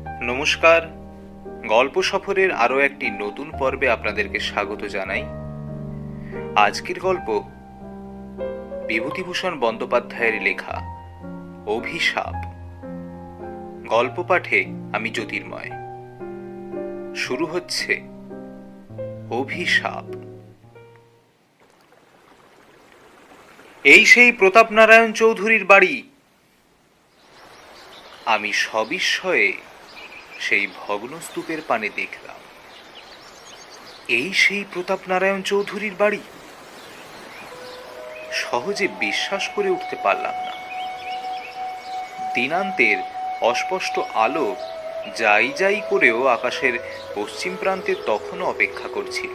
নমস্কার। গল্প সফরের আরও একটি নতুন পর্বে আপনাদেরকে স্বাগত জানাই। আজকের গল্প বিভূতিভূষণ বন্দ্যোপাধ্যায়ের লেখা অভিশাপ। গল্প পাঠে আমি জ্যোতির্ময়। শুরু হচ্ছে অভিশাপ। এই সেই প্রতাপনারায়ণ চৌধুরীর বাড়ি। আমি সবিস্ময়ে সেই ভগ্নস্তূপের পানে দেখলাম। এই সেই প্রতাপনারায়ণ চৌধুরীর বাড়ি। সহজে বিশ্বাস করে উঠতে পারলাম না। দিনান্তের অস্পষ্ট আলো যাই যাই করেও আকাশের পশ্চিম প্রান্তে তখনও অপেক্ষা করছিল।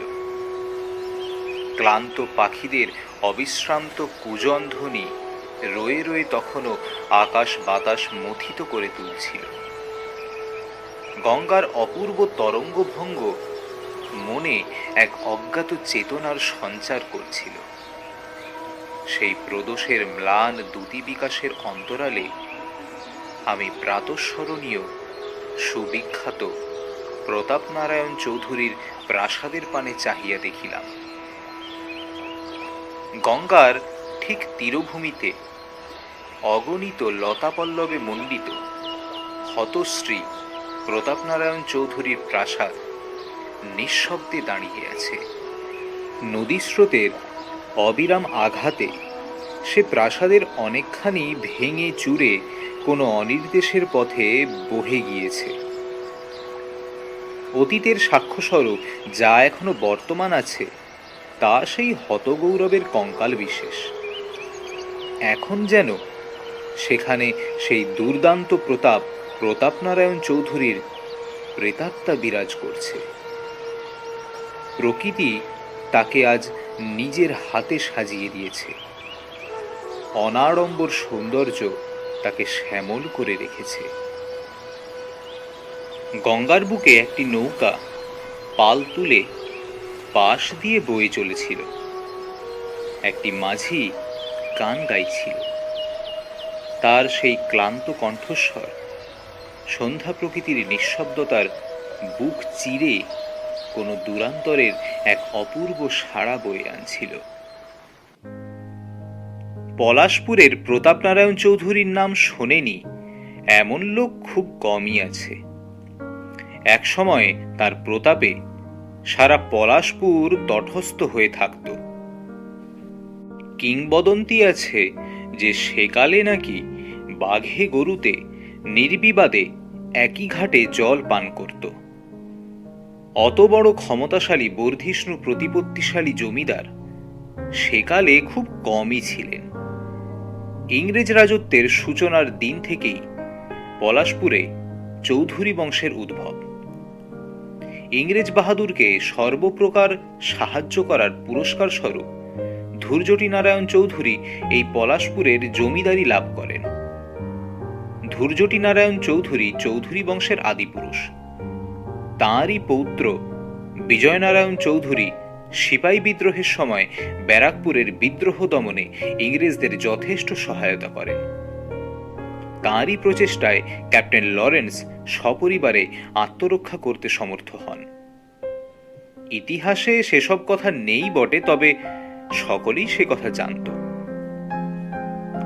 ক্লান্ত পাখিদের অবিশ্রান্ত কুজনধ্বনি রয়ে রয়ে তখনও আকাশ বাতাস মথিত করে তুলছিল। গঙ্গার অপূর্ব তরঙ্গভঙ্গ মনে এক অজ্ঞাত চেতনার সঞ্চার করছিল। সেই প্রদোষের ম্লান দ্যুতি বিকাশের অন্তরালে আমি প্রাতঃস্মরণীয় সুবিখ্যাত প্রতাপনারায়ণ চৌধুরীর প্রাসাদের পানে চাহিয়া দেখিলাম। গঙ্গার ঠিক তীরভূমিতে অগণিত লতাপল্লবে মণ্ডিত হতশ্রী প্রতাপনারায়ণ চৌধুরীর প্রাসাদ নিঃশব্দে দাঁড়িয়ে আছে। নদীস্রোতের অবিরাম আঘাতে সে প্রাসাদের অনেকখানি ভেঙে চুরে কোনো অনির্দেশের পথে বহে গিয়েছে। অতীতের সাক্ষ্যস্বরূপ যা এখনো বর্তমান আছে তা সেই হতগৌরবের কঙ্কাল বিশেষ। এখন যেন সেখানে সেই দুর্দান্ত প্রতাপনারায়ণ চৌধুরীর প্রেতাত্মা বিরাজ করছে। প্রকৃতি তাকে আজ নিজের হাতে সাজিয়ে দিয়েছে। অনাড়ম্বর সৌন্দর্য তাকে শ্যামল করে রেখেছে। গঙ্গার বুকে একটি নৌকা পাল তুলে পাশ দিয়ে বয়ে চলেছিল। একটি মাঝি গান গাইছিল। তার সেই ক্লান্ত কণ্ঠস্বর সন্ধ্যা প্রকৃতির নিঃশব্দতার বুক চিরে কোনো দূরান্তরের এক অপূর্ব সাড়া বয়ে আনছিল। পলাশপুরের প্রতাপনারায়ণ চৌধুরীর নাম শোনেনি এমন লোক খুব কমই আছে। এক সময় তার প্রতাপে সারা পলাশপুর তটস্থ হয়ে থাকত। কিংবদন্তি আছে যে সেকালে নাকি বাঘে গরুতে নির্বিবাদে একই ঘাটে জল পান করত। অত বড় ক্ষমতাশালী বর্ধিষ্ণু প্রতিপত্তিশালী জমিদার সেকালে খুব কমই ছিলেন। ইংরেজ রাজত্বের সূচনার দিন থেকেই পলাশপুরে চৌধুরী বংশের উদ্ভব। ইংরেজ বাহাদুরকে সর্বপ্রকার সাহায্য করার পুরস্কার স্বরূপ ধূর্জটি নারায়ণ চৌধুরী এই পলাশপুরের জমিদারি লাভ করেন। ধূর্জটি নারায়ণ চৌধুরী চৌধুরী বংশের আদিপুরুষ। তাঁরই পৌত্র বিজয়নারায়ণ চৌধুরী সিপাহী বিদ্রোহের সময় ব্যারাকপুরের বিদ্রোহ দমনে ইংরেজদের যথেষ্ট সহায়তা করেন। তাঁরই প্রচেষ্টায় ক্যাপ্টেন লরেন্স সপরিবারে আত্মরক্ষা করতে সমর্থ হন। ইতিহাসে সেসব কথা নেই বটে, তবে সকলেই সে কথা জানত।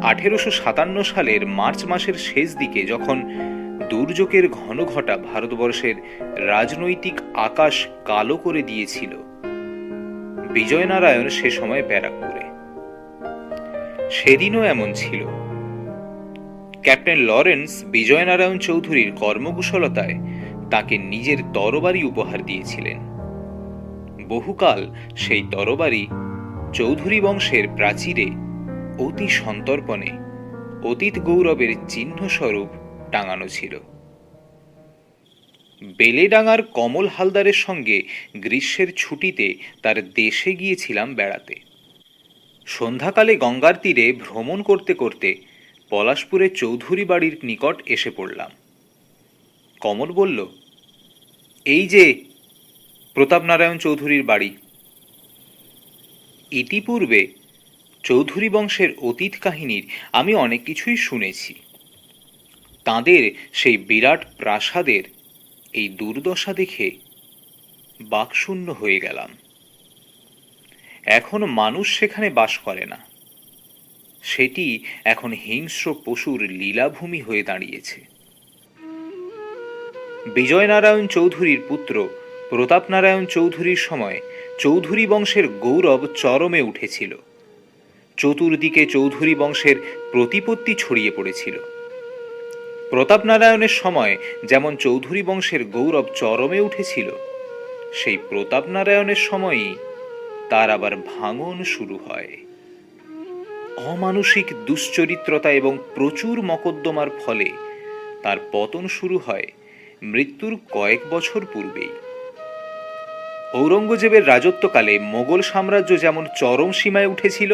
1857 সালের মার্চ মাসের শেষ দিকে যখন দুর্যোগের ঘনঘটা ভারতবর্ষের রাজনৈতিক আকাশ কালো করে দিয়েছিল, বিজয়নারায়ণ সে সময় ব্যারাকপুরে। সেদিনও এমন ছিল। ক্যাপ্টেন লরেন্স বিজয়নারায়ণ চৌধুরীর কর্মকুশলতায় তাকে নিজের তরবারি উপহার দিয়েছিলেন। বহুকাল সেই তরবারি চৌধুরী বংশের প্রাচীরে অতি সন্তর্পণে অতীত গৌরবের চিহ্নস্বরূপ টাঙানো ছিল। বেলেডাঙ্গার কমল হালদারের সঙ্গে গ্রীষ্মের ছুটিতে তার দেশে গিয়েছিলাম বেড়াতে। সন্ধ্যাকালে গঙ্গার তীরে ভ্রমণ করতে করতে পলাশপুরের চৌধুরী বাড়ির নিকট এসে পড়লাম। কমল বলল, এই যে প্রতাপনারায়ণ চৌধুরীর বাড়ি। ইতিপূর্বে চৌধুরী বংশের অতীত কাহিনীর আমি অনেক কিছুই শুনেছি। তাঁদের সেই বিরাট প্রাসাদের এই দুর্দশা দেখে বাকশূন্য হয়ে গেলাম। এখন মানুষ সেখানে বাস করে না, সেটি এখন হিংস্র পশুর লীলাভূমি হয়ে দাঁড়িয়েছে। বিজয়নারায়ণ চৌধুরীর পুত্র প্রতাপনারায়ণ চৌধুরীর সময় চৌধুরী বংশের গৌরব চরমে উঠেছিল। চতুর্দিকে চৌধুরী বংশের প্রতিপত্তি ছড়িয়ে পড়েছিল। প্রতাপনারায়ণের সময় যেমন চৌধুরী বংশের গৌরব চরমে উঠেছিল, সেই প্রতাপনারায়ণের সময়ই তার আবার ভাঙন শুরু হয়। অমানুষিক দুশ্চরিত্রতা এবং প্রচুর মকদ্দমার ফলে তার পতন শুরু হয় মৃত্যুর কয়েক বছর পূর্বেই। ঔরঙ্গজেবের রাজত্বকালে মোগল সাম্রাজ্য যেমন চরম সীমায় উঠেছিল,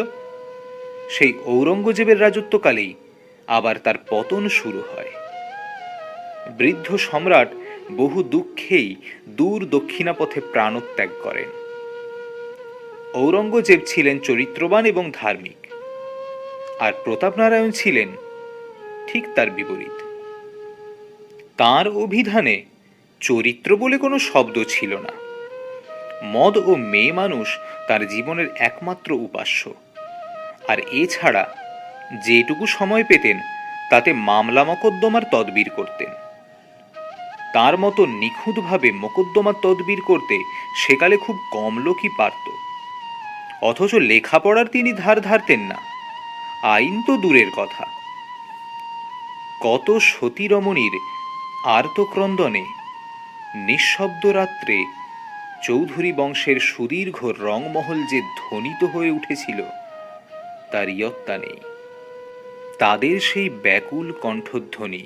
সেই ঔরঙ্গজেবের রাজত্বকালেই আবার তার পতন শুরু হয়। বৃদ্ধ সম্রাট বহু দুঃখেই দূর দক্ষিণাপথে প্রাণত্যাগ করেন। ঔরঙ্গজেব ছিলেন চরিত্রবান এবং ধার্মিক, আর প্রতাপনারায়ণ ছিলেন ঠিক তার বিপরীত। তাঁর অভিধানে চরিত্র বলে কোনো শব্দ ছিল না। মদ ও মেয়ে মানুষ তার জীবনের একমাত্র উপাস্য, আর এছাড়া যেটুকু সময় পেতেন তাতে মামলা মকদ্দমার তদবির করতেন। তার মতো নিখুঁতভাবে মোকদ্দমার তদবির করতে সেকালে খুব কম লোকই পারত। অথচ লেখাপড়ার তিনি ধার ধারতেন না, আইন তো দূরের কথা। কত সতী রমণীর আর্তক্রন্দনে নিঃশব্দ রাত্রে চৌধুরী বংশের সুদীর্ঘ রংমহল যে ধ্বনিত হয়ে উঠেছিল তার ইয়ত্তা নেই। তাদের সেই ব্যাকুল কণ্ঠধ্বনি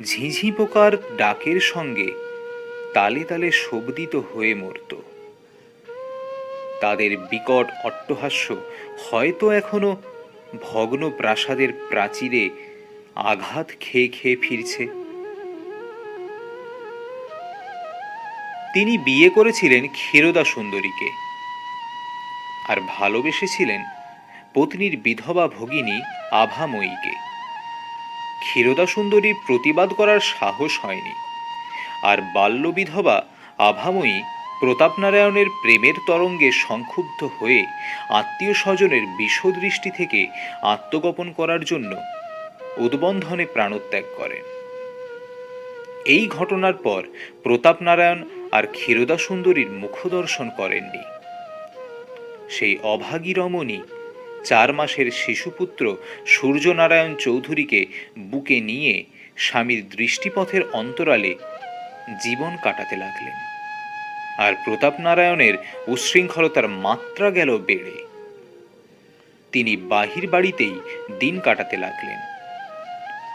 ঝিঝি পোকার ডাকের সঙ্গে তালে তালে শোভিত হয়ে মরত। তাদের বিকট অট্টহাস্য হয়তো এখনো ভগ্ন প্রাসাদের প্রাচীরে আঘাত খেয়ে খেয়ে ফিরছে। তিনি বিয়ে করেছিলেন ক্ষীরোদা সুন্দরীকে, আর ভালোবেসেছিলেন পত্নীর বিধবা ভগিনী আভাময়ীকে। ক্ষীরোদা সুন্দরীর প্রতিবাদ করার সাহস হয়নি, আর বাল্য বিধবা আভাময়ী প্রতাপনারায়ণের প্রেমের তরঙ্গে সংক্ষুব্ধ হয়ে আত্মীয় স্বজনের বিষদৃষ্টি থেকে আত্মগোপন করার জন্য উদ্বন্ধনে প্রাণত্যাগ করেন। এই ঘটনার পর প্রতাপনারায়ণ আর ক্ষীরোদা সুন্দরীর মুখদর্শন করেননি। সেই অভাগী রমণী 4 মাসের শিশুপুত্র সূর্যনারায়ণ চৌধুরীকে বুকে নিয়ে স্বামীর দৃষ্টিপথের অন্তরালে জীবন কাটাতে লাগলেন, আর প্রতাপনারায়ণের উচ্ছৃঙ্খলতার মাত্রা গেল বেড়ে। তিনি বাহির বাড়িতেই দিন কাটাতে লাগলেন।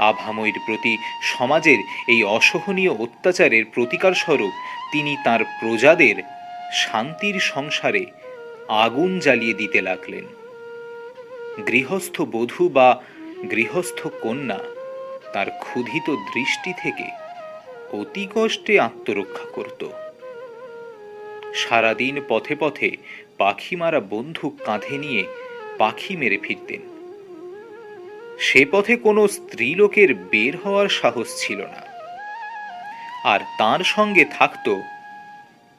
আভাময়ীর প্রতি সমাজের এই অসহনীয় অত্যাচারের প্রতিকার স্বরূপ তিনি তার প্রজাদের শান্তির সংসারে আগুন জ্বালিয়ে দিতে লাগলেন। গৃহস্থ বধূ বা গৃহস্থ কন্যা তার ক্ষুধিত দৃষ্টি থেকে অতি কষ্টে আত্মরক্ষা করত। সারাদিন পথে পথে পাখি মারা বন্দুক কাঁধে নিয়ে পাখি মেরে ফিরতেন। সে পথে কোনো স্ত্রীলোকের বের হওয়ার সাহস ছিল না। আর তার সঙ্গে থাকত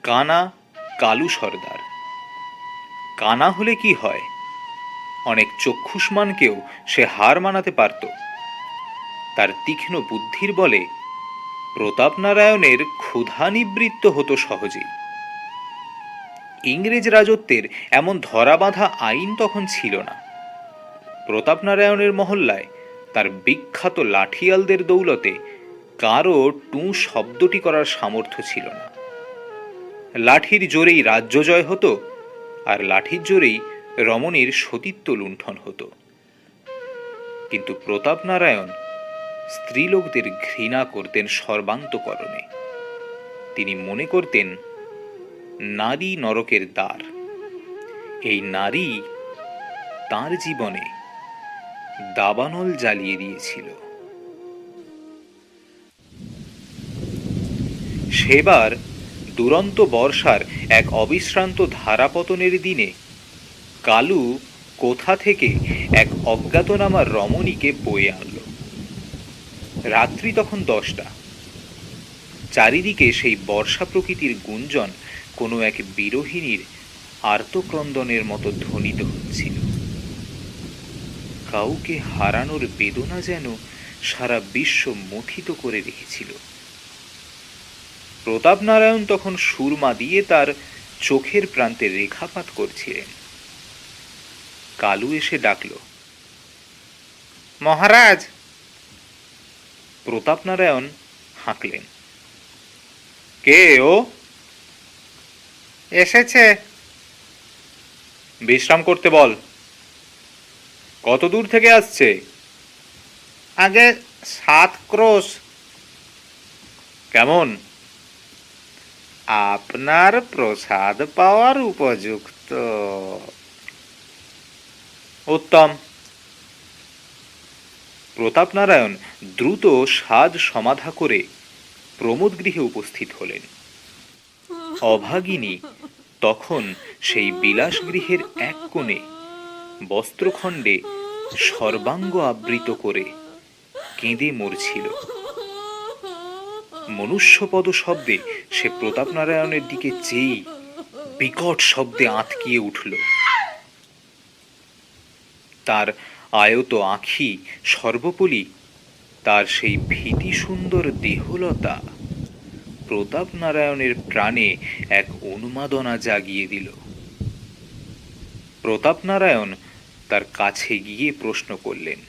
কানা কালু সর্দার। কানা হলে কি হয়, অনেক চক্ষুষ্মানকেও সে হার মানাতে পারত। তার তীক্ষ্ণ বুদ্ধির বলে প্রতাপনারায়ণের ক্ষুধা নিবৃত্ত হতো সহজেই। ইংরেজ রাজত্বের এমন ধরাবাঁধা আইন তখন ছিল না। প্রতাপনারায়ণের মহল্লায় তার বিখ্যাত লাঠিয়ালদের দৌলতে কারও টু শব্দটি করার সামর্থ্য ছিল না। লাঠির জোরেই রাজ্য জয় হতো, আর লাঠির জোরেই রমণীর সতীত্ব লুণ্ঠন হতো। কিন্তু প্রতাপনারায়ণ স্ত্রীলোকদের ঘৃণা করতেন সর্বান্তকরণে। তিনি মনে করতেন নারী নরকের দ্বার। এই নারী তাঁর জীবনে দাবানল জ্বালিয়ে দিয়েছিল। সেবার দুরন্ত বর্ষার এক অবিশ্রান্ত ধারাপতনের দিনে কালু কোথা থেকে এক অজ্ঞাতনামা রমণীকে বয়ে আনল। রাত্রি তখন 10টা। চারিদিকে সেই বর্ষা প্রকৃতির গুঞ্জন কোনো এক বিরোহিণীর আর্তক্রন্দনের মতো ধ্বনিত হচ্ছিল। কাউকে হারানোর বেদনা যেন সারা বিশ্ব মথিত করে রেখেছিল। প্রতাপনারায়ণ তখন সুরমা দিয়ে তার চোখের প্রান্তে রেখাপাত করছিলেন। কালু এসে ডাকল, মহারাজ। প্রতাপনারায়ণ হাঁকলেন, কে ও? এসেছে। বিশ্রাম করতে বল। কত দূর থেকে আসছে? আগে 7 ক্রোশ। কেমন? আপনার প্রসাদ পাওয়ার উপযুক্ত। উত্তম। প্রতাপনারায়ণ দ্রুত সাজ সমাধা করে প্রমোদ গৃহে উপস্থিত হলেন। অভাগিনী তখন সেই বিলাস গৃহের এক কোণে বস্ত্রখণ্ডে সর্বাঙ্গ আবৃত করে কেঁদে মরছিল। মনুষ্যপদ শব্দে সে প্রতাপনারায়ণের দিকে চেয়ে বিকট শব্দে আঁতকিয়ে উঠল। তার আয়ত আঁখি সর্বপলি, তার সেই ভীতি সুন্দর দেহলতা প্রতাপনারায়ণের প্রাণে এক উন্মাদনা জাগিয়ে দিল। প্রতাপনারায়ণ তার কাছে গিয়ে প্রশ্ন করলেন,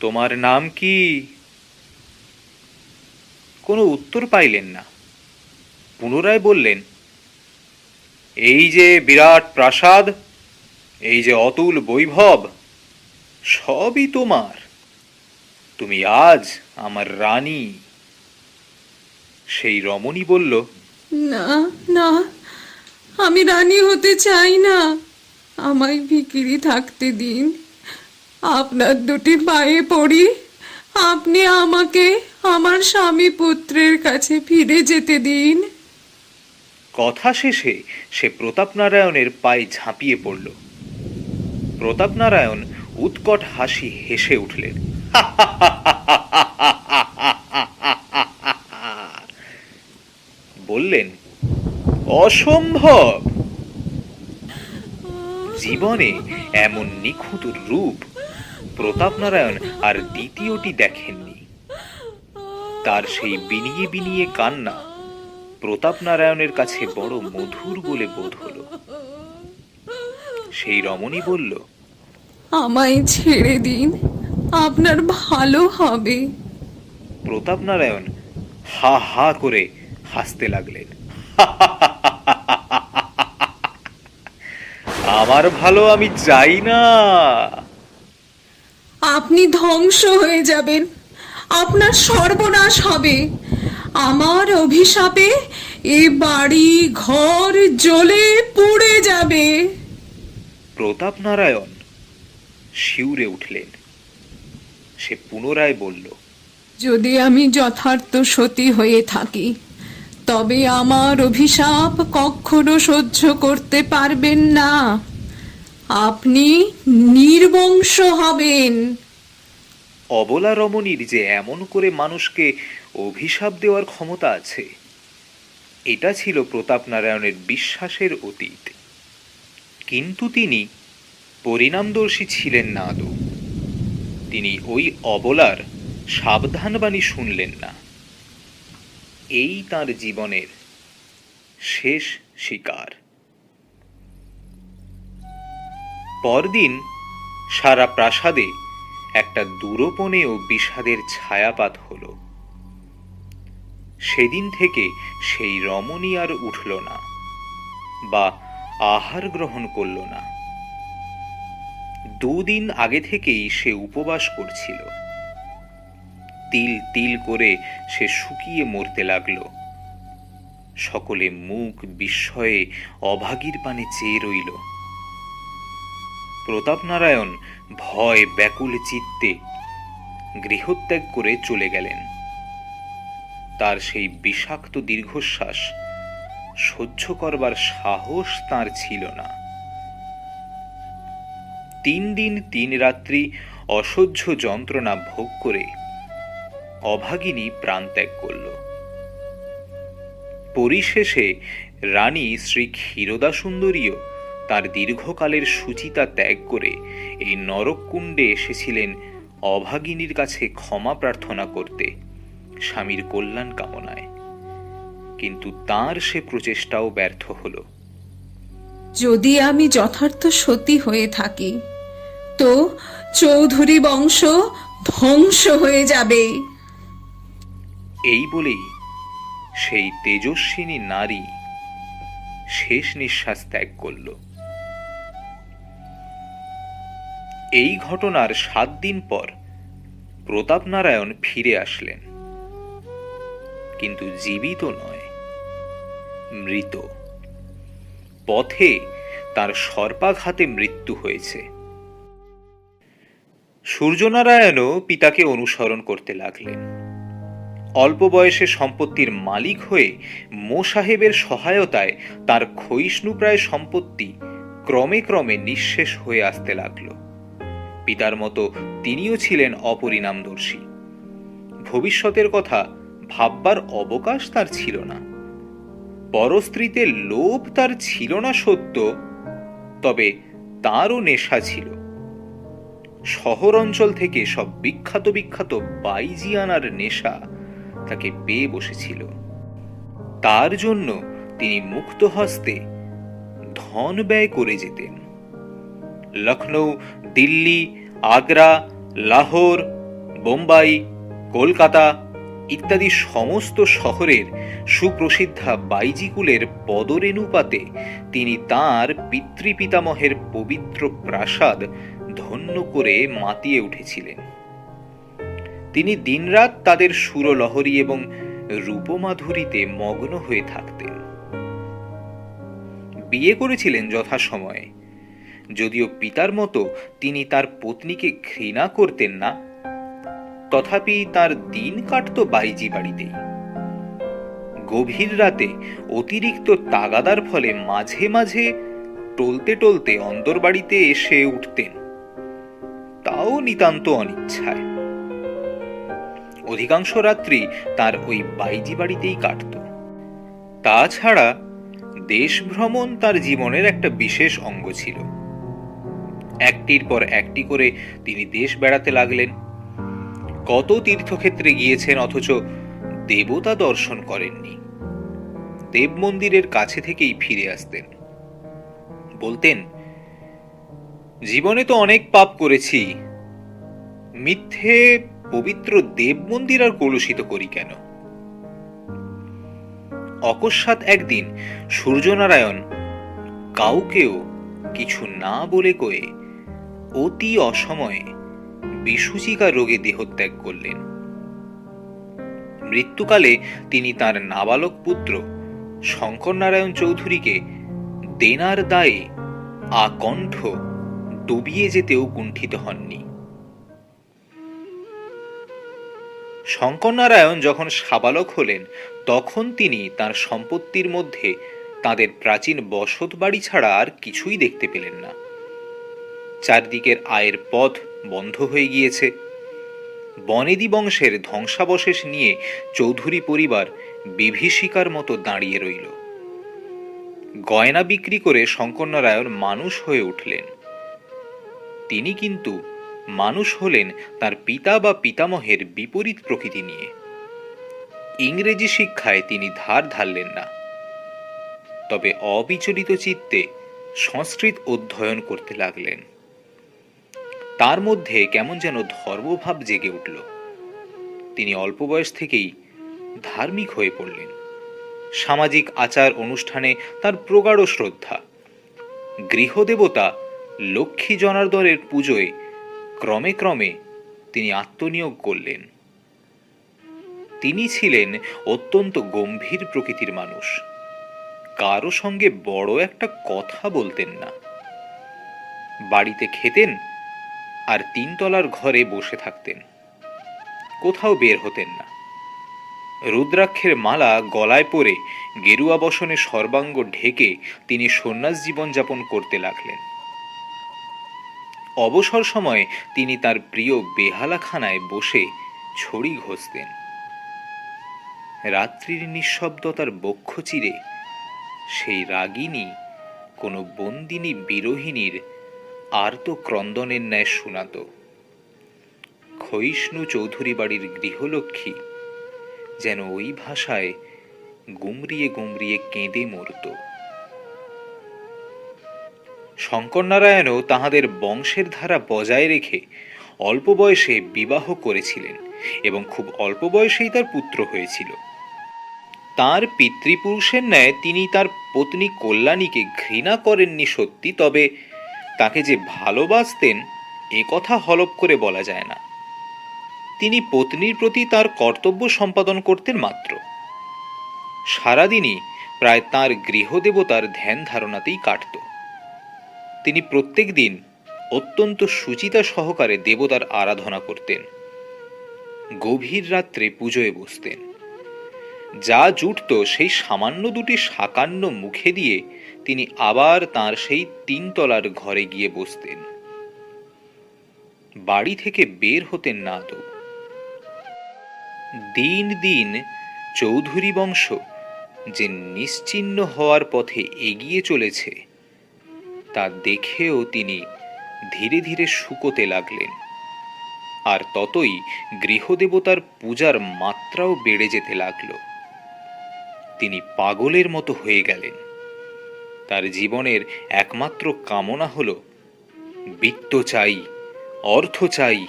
তোমার নাম কি? কোনো উত্তর পাইলেন না। পুনরায় বললেন, এই যে বিরাট প্রাসাদ, এই যে অতুল বৈভব, সবই তোমার। তুমি আজ আমার রানী। সেই রমণী বলল, না না, আমি রানী হতে চাই না। আমায় ভিখিরি থাকতে দিন। আপনার দুটি পায়ে পড়ি, আপনি আমাকে আমার স্বামী পুত্রের কাছে ফিরে যেতে দিন। কথা শেষে সে প্রতাপনারায়ণের পায়ে ঝাঁপিয়ে পড়ল। প্রতাপনারায়ণ উৎকট হাসি হেসে উঠলেন। বললেন, অসম্ভব। জীবনে এমন নিখুঁত রূপ প্রতাপনারায়ণ আর দ্বিতীয়টি দেখেননি। তার সেই বিনিয়ে বিনিয়ে কান্না প্রতাপনারায়ণের কাছে বড় মধুর বলে বোধ হল। সেই রমণী বলল, আমায় ছেড়ে দিন, আপনার ভালো হবে। প্রতাপনারায়ণ হা হা করে হাসতে লাগলেন। আমার ভালো আমি চাই না। আপনি ধ্বংস হয়ে যাবেন, আপনার সর্বনাশ হবে। আমার অভিশাপে এ বাড়ি ঘর জ্বলে পুড়ে যাবে। প্রতাপনারায়ণ শিউরে উঠলেন। সে পুনরায় বলল, যদি আমি যথার্থ সতী হয়ে থাকি, তবে আমার অভিশাপ কখনো সহ্য করতে পারবেন না। আপনি নির্বংশ হবেন। অবলা রমণীর যে এমন করে মানুষকে অভিশাপ দেওয়ার ক্ষমতা আছে, এটা ছিল প্রতাপনারায়ণের বিশ্বাসের অতীত। কিন্তু তিনি পরিণামদর্শী ছিলেন না আদৌ। তিনি ওই অবলার সাবধানবাণী শুনলেন না। এই তার জীবনের শেষ শিকার। পরদিন সারা প্রাসাদে একটা দুরোপনে ও বিষাদের ছায়াপাত হল। সেদিন থেকে সেই রমণী আর উঠল না বা আহার গ্রহণ করল না। 2 দিন আগে থেকেই সে উপবাস করছিল। তিল তিল করে সে শুকিয়ে মরতে লাগল। সকলে মুখ বিস্ময়ে অভাগীর পানে চেয়ে রইল। প্রতাপনারায়ণ ভয় ব্যাকুল চিত্তে গৃহত্যাগ করে চলে গেলেন। তার সেই বিষাক্ত দীর্ঘশ্বাস সহ্য করবার সাহস তার ছিল না। 3 দিন 3 রাত্রি অসহ্য যন্ত্রণা ভোগ করে অভাগিনী প্রাণত্যাগ করল। পরিশেষে রানী শ্রী ক্ষীরোদা সুন্দরীও তার দীর্ঘকালের সুচিতা ত্যাগ করে এই নরককুণ্ডে এসেছিলেন অভাগিনীর কাছে ক্ষমা প্রার্থনা করতে, স্বামীর কল্যাণ কামনায়। কিন্তু তার সে প্রচেষ্টাও ব্যর্থ হল। যদি আমি যথার্থ সতী হয়ে থাকি তো চৌধুরী বংশ ধ্বংস হয়ে যাবে। এই বলেই সেই তেজস্বিনী নারী শেষ নিঃশ্বাস ত্যাগ করল। এই ঘটনার 7 দিন পর প্রতাপনারায়ণ ফিরে আসলেন, কিন্তু জীবিত নয়, মৃত। পথে তার সর্পাঘাতে মৃত্যু হয়েছে। সূর্যনারায়ণও পিতাকে অনুসরণ করতে লাগলেন। অল্প বয়সে সম্পত্তির মালিক হয়ে মো সাহেবের সহায়তায় তার ক্ষয়িষ্ণুপ্রায় সম্পত্তি ক্রমে ক্রমে নিঃশেষ হয়ে আসতে লাগল। পিতার মতো তিনিও ছিলেন অপরিণামদর্শী। ভবিষ্যতের কথা ভাববার অবকাশ তার ছিল না। পরস্ত্রীতে লোভ তার ছিল না সত্য, তবে তারও নেশা ছিল। শহর অঞ্চল থেকে সব বিখ্যাত বিখ্যাত বাইজি আনার নেশা তাকে পেয়ে বসেছিল। তার জন্য তিনি মুক্ত হস্তে ধন ব্যয় করে যেতেন। লখনৌ, দিল্লি, আগ্রা, লাহোর, বোম্বাই, কলকাতা ইত্যাদি সমস্ত শহরের সুপ্রসিদ্ধা বাইজিকুলের পদরেণুপাতে তিনি তাঁর পিতৃপিতামহের পবিত্র প্রাসাদ ধন্য করে মাতিয়ে উঠেছিলেন। তিনি দিনরাত তাদের সুরলহরী এবং রূপমাধুরীতে মগ্ন হয়ে থাকতেন। বিয়ে করেছিলেন যথাসময়ে, যদিও পিতার মতো তিনি তার পত্নীকে ঘৃণা করতেন না, তথাপি তার দিন কাটত বাইজি বাড়িতেই। গভীর রাতে অতিরিক্ত তাগাদার ফলে মাঝে মাঝে টলতে টলতে অন্তর্বাড়িতে এসে উঠতেন, তাও নিতান্ত অনিচ্ছায়। অধিকাংশ রাত্রি তার ওই বাইজি বাড়িতেই কাটত। তাছাড়া দেশ ভ্রমণ তার জীবনের একটা বিশেষ অঙ্গ ছিল। একটির পর একটি করে তিনি দেশ বেড়াতে লাগলেন। কত তীর্থক্ষেত্রে গিয়েছেন, অথচ দেবতা দর্শন করেননি। দেব মন্দিরের কাছে থেকেই ফিরে আসতেন। বলতেন, জীবনে তো অনেক পাপ করেছি, মিথ্যে পবিত্র দেব মন্দির আর কলুষিত করি কেন। অকস্মাৎ একদিন সূর্যনারায়ণ কাউকেও কিছু না বলে কয়ে অতি অসময়ে বিসূচিকা রোগে দেহত্যাগ করলেন। মৃত্যুকালে তিনি তার নাবালক পুত্র শঙ্কর নারায়ণ চৌধুরীকে দেনার দায়ে আকণ্ঠ ডুবিয়ে যেতেও কুণ্ঠিত হননি। শঙ্কর নারায়ণ যখন সাবালক হলেন, তখন তিনি তার সম্পত্তির মধ্যে তাদের প্রাচীন বসত বাড়ি ছাড়া আর কিছুই দেখতে পেলেন না। চারদিকের আয়ের পথ বন্ধ হয়ে গিয়েছে। বনেদি বংশের ধ্বংসাবশেষ নিয়ে চৌধুরী পরিবার বিভীষিকার মতো দাঁড়িয়ে রইল। গয়না বিক্রি করে শঙ্কর নারায়ণ মানুষ হয়ে উঠলেন। তিনি কিন্তু মানুষ হলেন তার পিতা বা পিতামহের বিপরীত প্রকৃতি নিয়ে। ইংরেজি শিক্ষায় তিনি ধার ধারলেন না, তবে অবিচলিত চিত্তে সংস্কৃত অধ্যয়ন করতে লাগলেন। তার মধ্যে কেমন যেন ধর্মভাব জেগে উঠল। তিনি অল্প বয়স থেকেই ধার্মিক হয়ে পড়লেন। সামাজিক আচার অনুষ্ঠানে তার প্রগাঢ় শ্রদ্ধা। গৃহদেবতা লক্ষ্মী জনার্দনের পুজোয় ক্রমে ক্রমে তিনি আত্মনিয়োগ করলেন। তিনি ছিলেন অত্যন্ত গম্ভীর প্রকৃতির মানুষ। কারো সঙ্গে বড় একটা কথা বলতেন না। বাড়িতে খেতেন আর 3 তলার ঘরে বসে থাকতেন, কোথাও বের হতেন না। রুদ্রাক্ষের মালা গলায় পরে গেরুয়া বসনে সর্বাঙ্গ ঢেকে তিনি সন্ন্যাস জীবন যাপন করতে লাগলেন। অবসর সময়ে তিনি তার প্রিয় বেহালাখানায় বসে ছড়ি ঘষতেন। রাত্রির নিঃশব্দতার বক্ষ চিরে সেই রাগিনী কোনো বন্দিনী বিরোহিণীর আর্ত ক্রন্দনের ন্যায় শোনাত। ক্ষয়িষ্ণু চৌধুরী বাড়ির গৃহলক্ষ্মী যেন ওই ভাষায় গুমরিয়ে গুমরিয়ে কেঁদে মরত। শঙ্করনারায়ণও তাহাদের বংশের ধারা বজায় রেখে অল্প বয়সে বিবাহ করেছিলেন এবং খুব অল্প বয়সেই তার পুত্র হয়েছিল। তার পিতৃপুরুষের ন্যায় তিনি তার পত্নী কল্যাণীকে ঘৃণা করেননি সত্যি, তবে তাকে যে ভালোবাসতেন এ কথা হলফ করে বলা যায় না। তিনি পত্নীর প্রতি তার কর্তব্য সম্পাদন করতেন মাত্র। সারাদিনই প্রায় তার গৃহদেবতার ধ্যান ধারণাতেই কাটত। তিনি প্রত্যেক দিন অত্যন্ত সুচিতা সহকারে দেবতার আরাধনা করতেন। গভীর রাত্রে পুজোয় বসতেন। যা জুটত সেই সামান্য দুটি সাকান্ন মুখে দিয়ে তিনি আবার তার সেই 3 তলার ঘরে গিয়ে বসতেন। বাড়ি থেকে বের হতেন না তো। দিন দিন চৌধুরী বংশ যে নিশ্চিহ্ন হওয়ার পথে এগিয়ে চলেছে তা দেখেও তিনি ধীরে ধীরে শুকোতে লাগলেন। আর ততই গৃহদেবতার পূজার মাত্রাও বেড়ে যেতে লাগল। তিনি পাগলের মতো হয়ে গেলেন। তার জীবনের একমাত্র কামনা হল বিত্ত চাই, অর্থ চাই,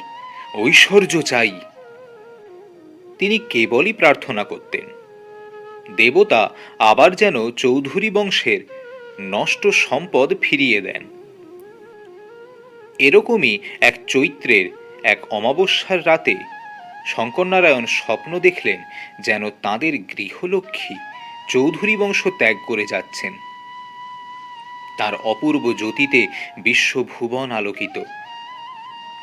ঐশ্বর্য চাই। তিনি কেবলই প্রার্থনা করতেন দেবতা আবার যেন চৌধুরী বংশের নষ্ট সম্পদ ফিরিয়ে দেন। এরকমই এক চৈত্রের এক অমাবস্যার রাতে শঙ্করনারায়ণ স্বপ্ন দেখলেন যেন তাঁদের গৃহলক্ষ্মী চৌধুরী বংশ ত্যাগ করে যাচ্ছেন। তার অপূর্ব জ্যোতিতে বিশ্বভুবন আলোকিত।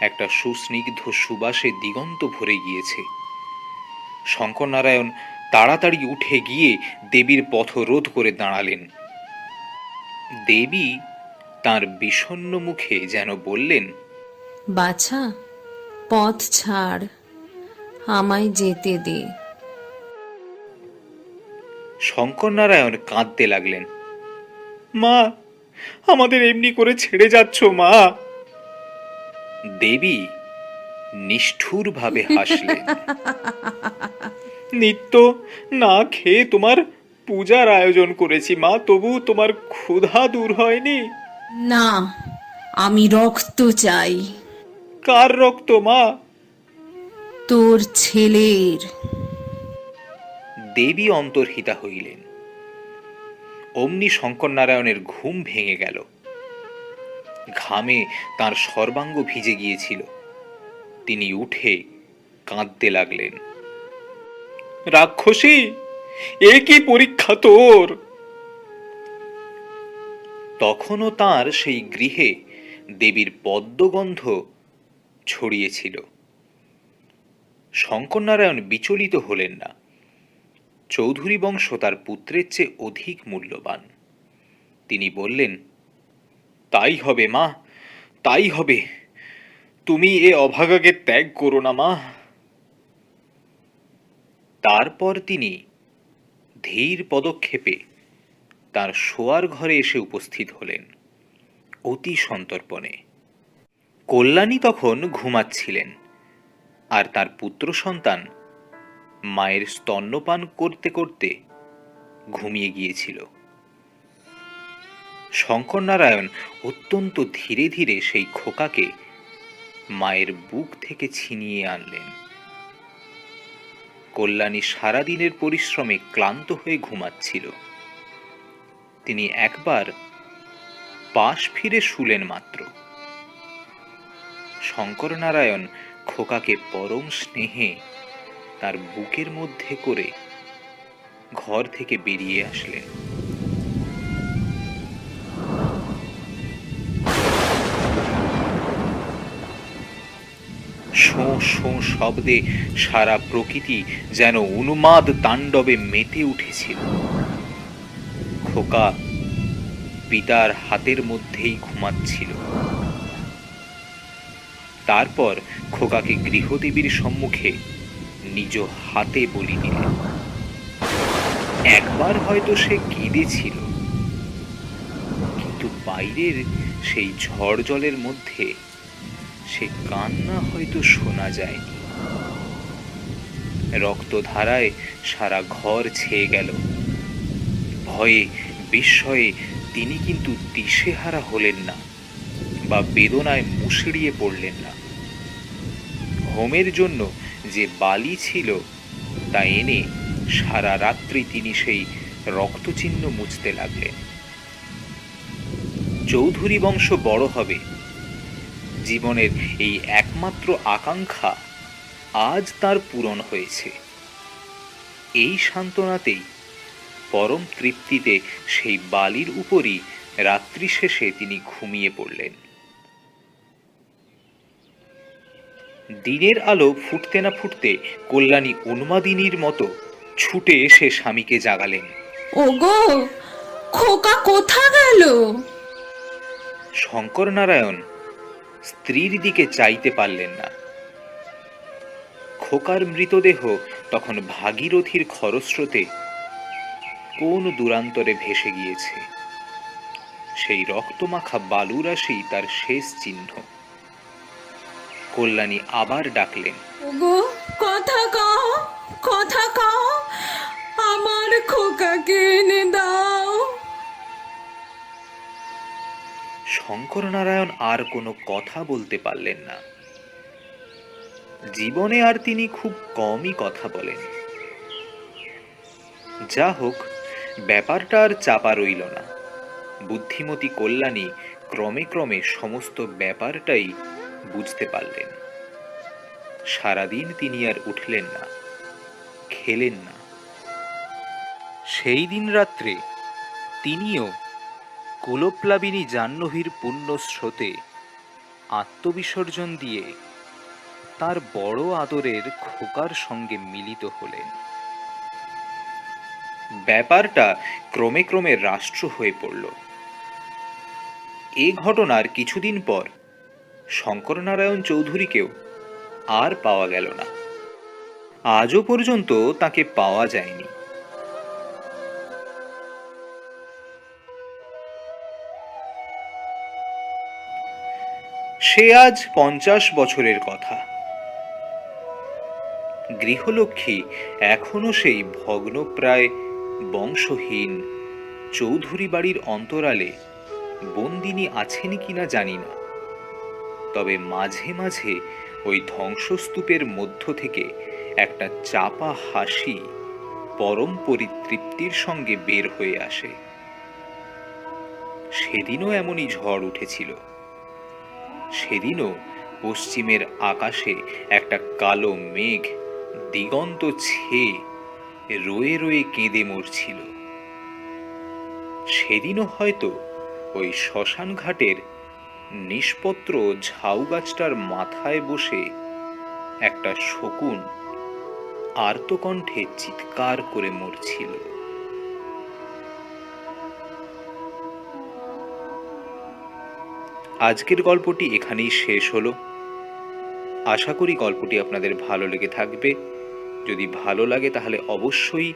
একটা সুস্নিগ্ধ সুবাসে দিগন্ত ভরে গিয়েছে। শঙ্করনারায়ণ তাড়াতাড়ি উঠে গিয়ে দেবীর পথ রোধ করে দাঁড়ালেন। দেবী তার বিষণ্ণ মুখে যেন বললেন, বাছা, পথ ছাড়, আমায় যেতে দে। শঙ্করনারায়ণ কাঁদতে লাগলেন। মা, আমাদের এমনি করে ছেড়ে যাচ্ছ মা। দেবী নিষ্ঠুরভাবে হাসলেন। নিত্য না খেয়ে তোমার পূজার আয়োজন করেছি মা, তবু তোমার ক্ষুধা দূর হয়নি। না, আমি রক্ত চাই। কার রক্ত মা? তোর ছেলের। দেবী অন্তর্হিতা হইলেন। অমনি শঙ্করনারায়ণের ঘুম ভেঙে গেল। ঘামে তার সর্বাঙ্গ ভিজে গিয়েছিল। তিনি উঠে কাঁদতে লাগলেন। রাক্ষসী, এ কি পরীক্ষা তোর? তখনও তার সেই গৃহে দেবীর পদ্মগন্ধ ছড়িয়েছিল। শঙ্করনারায়ণ বিচলিত হলেন না। চৌধুরী বংশ তার পুত্রের চেয়ে অধিক মূল্যবান। তিনি বললেন, তাই হবে মা, তাই হবে। তুমি এ অভাগাকে ত্যাগ করো না মা। তারপর তিনি ধীর পদক্ষেপে তার শোয়ার ঘরে এসে উপস্থিত হলেন, অতি সন্তর্পণে। কল্যাণী তখন ঘুমাচ্ছিলেন, আর তার পুত্র সন্তান মায়ের স্তন্যপান করতে করতে ঘুমিয়ে গিয়েছিল। শঙ্করনারায়ণ অত্যন্ত ধীরে ধীরে সেই খোকাকে মায়ের বুক থেকে ছিনিয়ে আনলেন। কল্যাণী সারাদিনের পরিশ্রমে ক্লান্ত হয়ে ঘুমাচ্ছিল। তিনি একবার পাশ ফিরে শুলেন মাত্র। শঙ্করনারায়ণ খোকাকে পরম স্নেহে তার বুকের মধ্যে করে ঘর থেকে বেরিয়ে আসলেন। শোঁ শোঁ শব্দে সারা প্রকৃতি যেন উন্মাদ তাণ্ডবে মেতে উঠেছিল। খোকা পিতার হাতের মধ্যেই ঘুমাচ্ছিল। তারপর খোকাকে গৃহদেবীর সম্মুখে নিজ হাতে বলি দিলেন। একবার হয়তো সে কেঁদেছিল, কিন্তু বাইরের সেই ঝড় জলের মধ্যে সে কান্না হয়তো শোনা যায়নি। রক্তধারায় সারা ঘর ছেয়ে গেল। ভয়ে বিস্ময়ে তিনি কিন্তু দিশেহারা হলেন না বা বেদনায় মুষড়িয়ে পড়লেন না। হোমের জন্য যে বালি ছিল তা এনে সারা রাত্রি তিনি সেই রক্তচিহ্ন মুছতে লাগলেন। চৌধুরী বংশ বড় হবে, জীবনের এই একমাত্র আকাঙ্ক্ষা আজ তার পূরণ হয়েছে। এই সান্ত্বনাতেই, পরম তৃপ্তিতে সেই বালির উপরই রাত্রি শেষে তিনি ঘুমিয়ে পড়লেন। দিনের আলো ফুটতে না ফুটতে কল্যাণী উন্মাদিনীর মতো ছুটে এসে স্বামীকে জাগালেন। ওগো, খোকা কোথা গেল? শঙ্কর নারায়ণ স্ত্রীর দিকে চাইতে পারলেন না। খোকার মৃতদেহ তখন ভাগীরথীর খরস্রোতে কোন দূরান্তরে ভেসে গিয়েছে। সেই রক্তমাখা বালুরাশি তার শেষ চিহ্ন। কল্যাণী আবার ডাকলেন, ওগো, কথা কও, কথা কও, আমার খোকাকে এনে দাও। শঙ্কর নারায়ণ আর কোনো কথা বলতে পারলেন না। জীবনে আর তিনি খুব কমই কথা বলেন। যা হোক, ব্যাপারটা আর চাপা রইল না। বুদ্ধিমতী কল্যাণী ক্রমে ক্রমে সমস্ত ব্যাপারটাই বুঝতে পারলেন। সারাদিন তিনি আর উঠলেন না, খেলেন না। সেই দিন রাত্রে তিনিও কুলপ্লাবিনী জাহ্নবীর পুণ্য স্রোতে আত্মবিসর্জন দিয়ে তার বড় আদরের খোকার সঙ্গে মিলিত হলেন। ব্যাপারটা ক্রমে ক্রমে রাষ্ট্র হয়ে পড়ল। এ ঘটনার কিছুদিন পর শঙ্কর নারায়ণ চৌধুরীকেও আর পাওয়া গেল না। আজও পর্যন্ত তাকে পাওয়া যায়নি। সে আজ 50 বছরের কথা। গৃহলক্ষ্মী এখনো সেই ভগ্নপ্রায় বংশহীন চৌধুরী বাড়ির অন্তরালে বন্দিনী আছেন কিনা জানি না, তবে মাঝে মাঝে ওই ধ্বংসস্তূপের মধ্য থেকে একটা চাপা হাসি পরম পরিতৃপ্তির সঙ্গে বের হয়ে আসে। সেদিনও এমনই ঝড় উঠেছিল। সেদিনও পশ্চিমের আকাশে একটা কালো মেঘ দিগন্ত ছেয়ে রয়ে রয়ে কেঁদে মরছিল। সেদিনও হয়তো ওই শ্মশান ঘাটের নিষ্পত্র ঝাউ গাছটার মাথায় বসে একটা শকুন আর্তকণ্ঠে চিৎকার করে মরছিল। আজকের গল্পটি এখানেই শেষ হলো। আশা করি গল্পটি আপনাদের ভালো লেগে থাকবে। যদি ভালো লাগে তাহলে অবশ্যই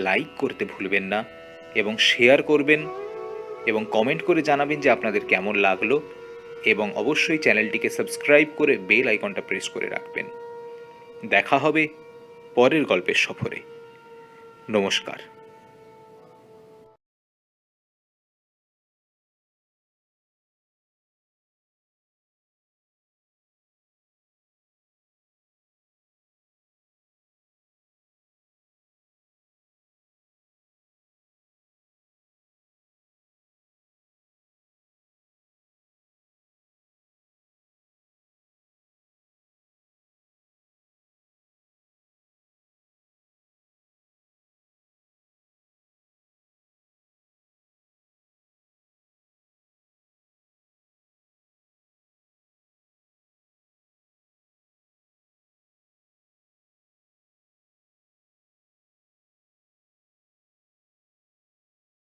লাইক করতে ভুলবেন না এবং শেয়ার করবেন এবং কমেন্ট করে জানাবেন যে আপনাদের কেমন লাগলো, এবং অবশ্যই চ্যানেলটিকে সাবস্ক্রাইব করে বেল আইকনটা প্রেস করে রাখবেন। দেখা হবে পরের গল্পের সফরে। নমস্কার।